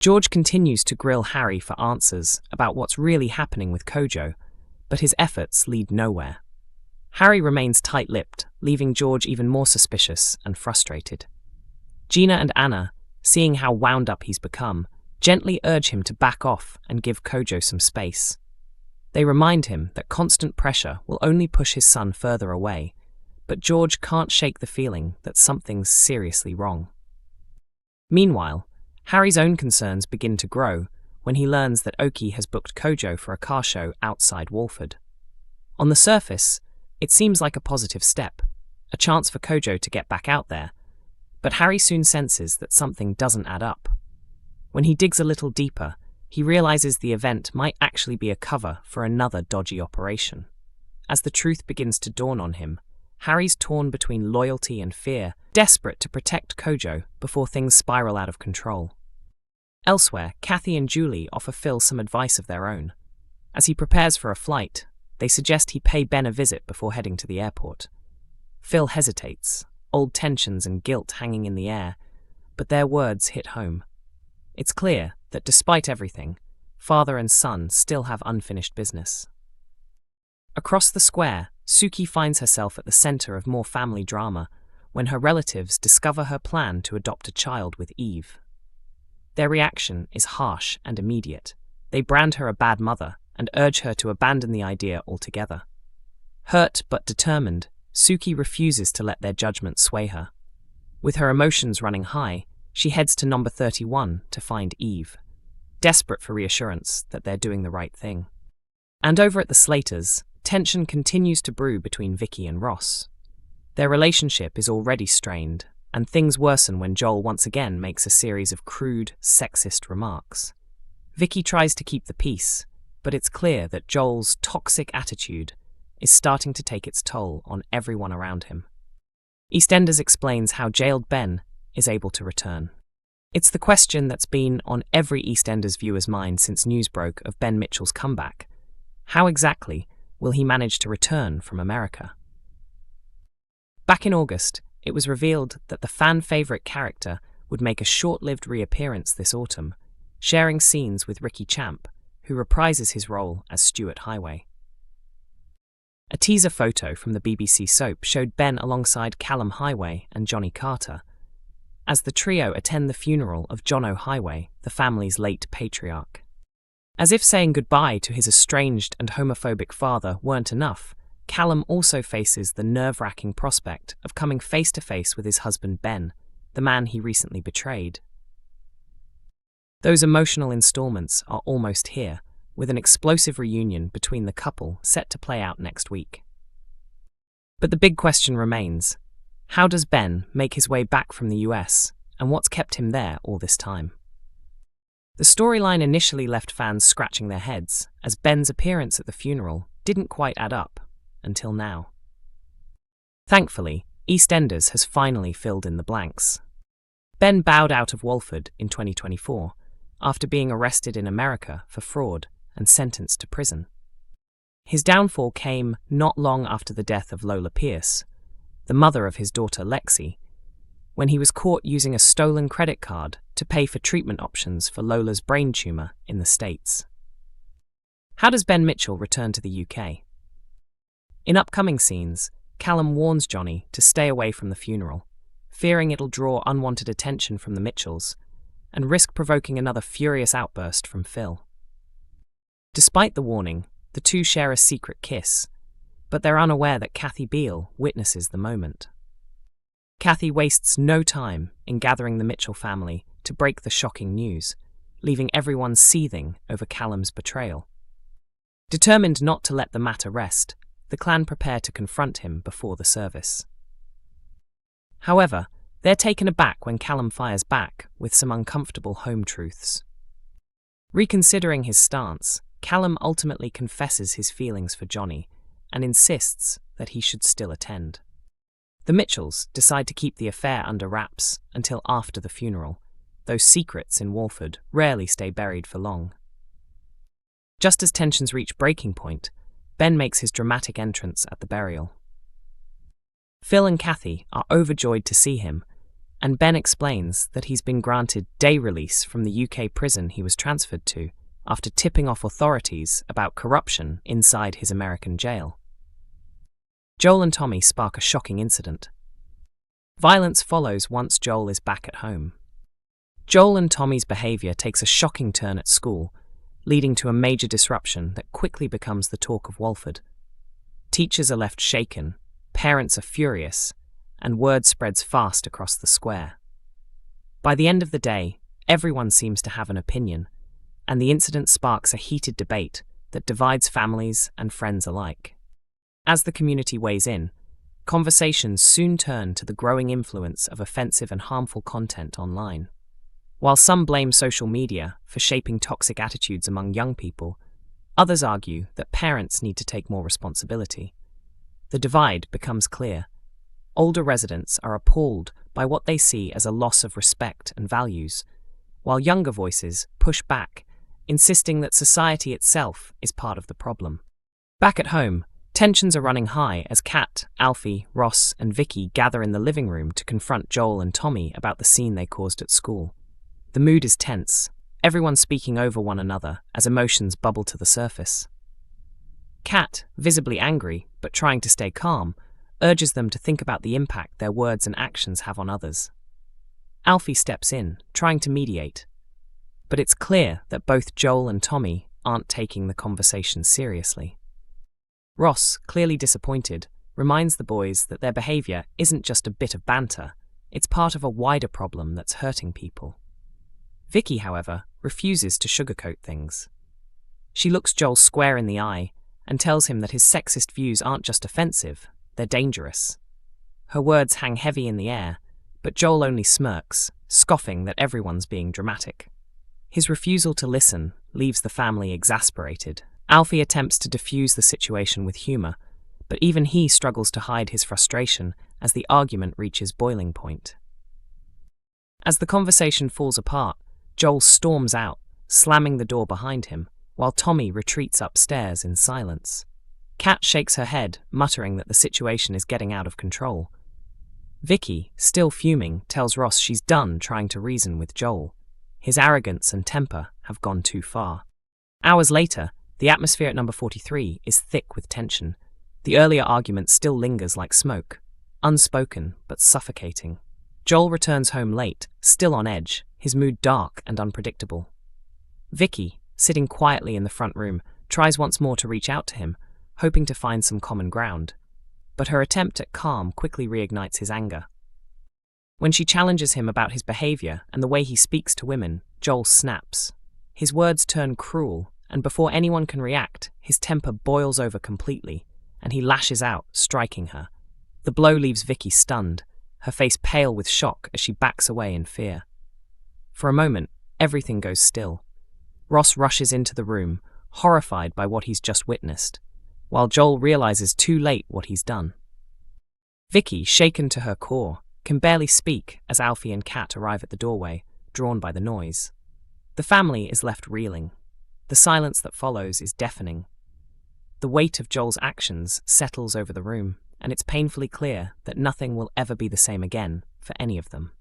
George continues to grill Harry for answers about what's really happening with Kojo, but his efforts lead nowhere. Harry remains tight-lipped, leaving George even more suspicious and frustrated. Gina and Anna, seeing how wound up he's become, gently urge him to back off and give Kojo some space. They remind him that constant pressure will only push his son further away, but George can't shake the feeling that something's seriously wrong. Meanwhile, Harry's own concerns begin to grow when he learns that Oki has booked Kojo for a car show outside Walford. On the surface, it seems like a positive step, a chance for Kojo to get back out there, but Harry soon senses that something doesn't add up. When he digs a little deeper, he realizes the event might actually be a cover for another dodgy operation. As the truth begins to dawn on him, Harry's torn between loyalty and fear, desperate to protect Kojo before things spiral out of control. Elsewhere, Kathy and Julie offer Phil some advice of their own. As he prepares for a flight, they suggest he pay Ben a visit before heading to the airport. Phil hesitates, old tensions and guilt hanging in the air, but their words hit home. It's clear that despite everything, father and son still have unfinished business. Across the square, Suki finds herself at the center of more family drama when her relatives discover her plan to adopt a child with Eve. Their reaction is harsh and immediate. They brand her a bad mother and urge her to abandon the idea altogether. Hurt but determined, Suki refuses to let their judgment sway her. With her emotions running high, she heads to number 31 to find Eve, desperate for reassurance that they're doing the right thing. And over at the Slaters, tension continues to brew between Vicky and Ross. Their relationship is already strained, and things worsen when Joel once again makes a series of crude, sexist remarks. Vicky tries to keep the peace, but it's clear that Joel's toxic attitude is starting to take its toll on everyone around him. EastEnders explains how jailed Ben is able to return. It's the question that's been on every EastEnders viewer's mind since news broke of Ben Mitchell's comeback. How exactly will he manage to return from America? Back in August, it was revealed that the fan-favorite character would make a short-lived reappearance this autumn, sharing scenes with Ricky Champ, who reprises his role as Stuart Highway. A teaser photo from the BBC soap showed Ben alongside Callum Highway and Johnny Carter, as the trio attend the funeral of Jono Highway, the family's late patriarch. As if saying goodbye to his estranged and homophobic father weren't enough, Callum also faces the nerve-wracking prospect of coming face-to-face with his husband Ben, the man he recently betrayed. Those emotional installments are almost here, with an explosive reunion between the couple set to play out next week. But the big question remains: how does Ben make his way back from the US, and what's kept him there all this time? The storyline initially left fans scratching their heads, as Ben's appearance at the funeral didn't quite add up, until now. Thankfully, EastEnders has finally filled in the blanks. Ben bowed out of Walford in 2024, after being arrested in America for fraud and sentenced to prison. His downfall came not long after the death of Lola Pierce, the mother of his daughter Lacey, when he was caught using a stolen credit card to pay for treatment options for Lola's brain tumor in the States. How does Ben Mitchell return to the UK? In upcoming scenes, Callum warns Johnny to stay away from the funeral, fearing it'll draw unwanted attention from the Mitchells and risk provoking another furious outburst from Phil. Despite the warning, the two share a secret kiss, but they're unaware that Kathy Beale witnesses the moment. Kathy wastes no time in gathering the Mitchell family to break the shocking news, leaving everyone seething over Callum's betrayal. Determined not to let the matter rest, the clan prepare to confront him before the service. However, they're taken aback when Callum fires back with some uncomfortable home truths. Reconsidering his stance, Callum ultimately confesses his feelings for Johnny and insists that he should still attend. The Mitchells decide to keep the affair under wraps until after the funeral, though secrets in Walford rarely stay buried for long. Just as tensions reach breaking point, Ben makes his dramatic entrance at the burial. Phil and Kathy are overjoyed to see him, and Ben explains that he's been granted day release from the UK prison he was transferred to after tipping off authorities about corruption inside his American jail. Joel and Tommy spark a shocking incident. Violence follows once Joel is back at home. Joel and Tommy's behavior takes a shocking turn at school, leading to a major disruption that quickly becomes the talk of Walford. Teachers are left shaken, parents are furious, and word spreads fast across the square. By the end of the day, everyone seems to have an opinion, and the incident sparks a heated debate that divides families and friends alike. As the community weighs in, conversations soon turn to the growing influence of offensive and harmful content online. While some blame social media for shaping toxic attitudes among young people, others argue that parents need to take more responsibility. The divide becomes clear. Older residents are appalled by what they see as a loss of respect and values, while younger voices push back, insisting that society itself is part of the problem. Back at home, tensions are running high as Kat, Alfie, Ross, and Vicky gather in the living room to confront Joel and Tommy about the scene they caused at school. The mood is tense, everyone speaking over one another as emotions bubble to the surface. Kat, visibly angry but trying to stay calm, urges them to think about the impact their words and actions have on others. Alfie steps in, trying to mediate, but it's clear that both Joel and Tommy aren't taking the conversation seriously. Ross, clearly disappointed, reminds the boys that their behavior isn't just a bit of banter, it's part of a wider problem that's hurting people. Vicky, however, refuses to sugarcoat things. She looks Joel square in the eye and tells him that his sexist views aren't just offensive, they're dangerous. Her words hang heavy in the air, but Joel only smirks, scoffing that everyone's being dramatic. His refusal to listen leaves the family exasperated. Alfie attempts to diffuse the situation with humor, but even he struggles to hide his frustration as the argument reaches boiling point. As the conversation falls apart, Joel storms out, slamming the door behind him, while Tommy retreats upstairs in silence. Kat shakes her head, muttering that the situation is getting out of control. Vicky, still fuming, tells Ross she's done trying to reason with Joel. His arrogance and temper have gone too far. Hours later, the atmosphere at number 43 is thick with tension. The earlier argument still lingers like smoke, unspoken but suffocating. Joel returns home late, still on edge, his mood dark and unpredictable. Vicky, sitting quietly in the front room, tries once more to reach out to him, hoping to find some common ground. But her attempt at calm quickly reignites his anger. When she challenges him about his behavior and the way he speaks to women, Joel snaps. His words turn cruel, and before anyone can react, his temper boils over completely, and he lashes out, striking her. The blow leaves Vicky stunned, her face pale with shock as she backs away in fear. For a moment, everything goes still. Ross rushes into the room, horrified by what he's just witnessed, while Joel realizes too late what he's done. Vicky, shaken to her core, can barely speak as Alfie and Kat arrive at the doorway, drawn by the noise. The family is left reeling. The silence that follows is deafening. The weight of Joel's actions settles over the room, and it's painfully clear that nothing will ever be the same again for any of them.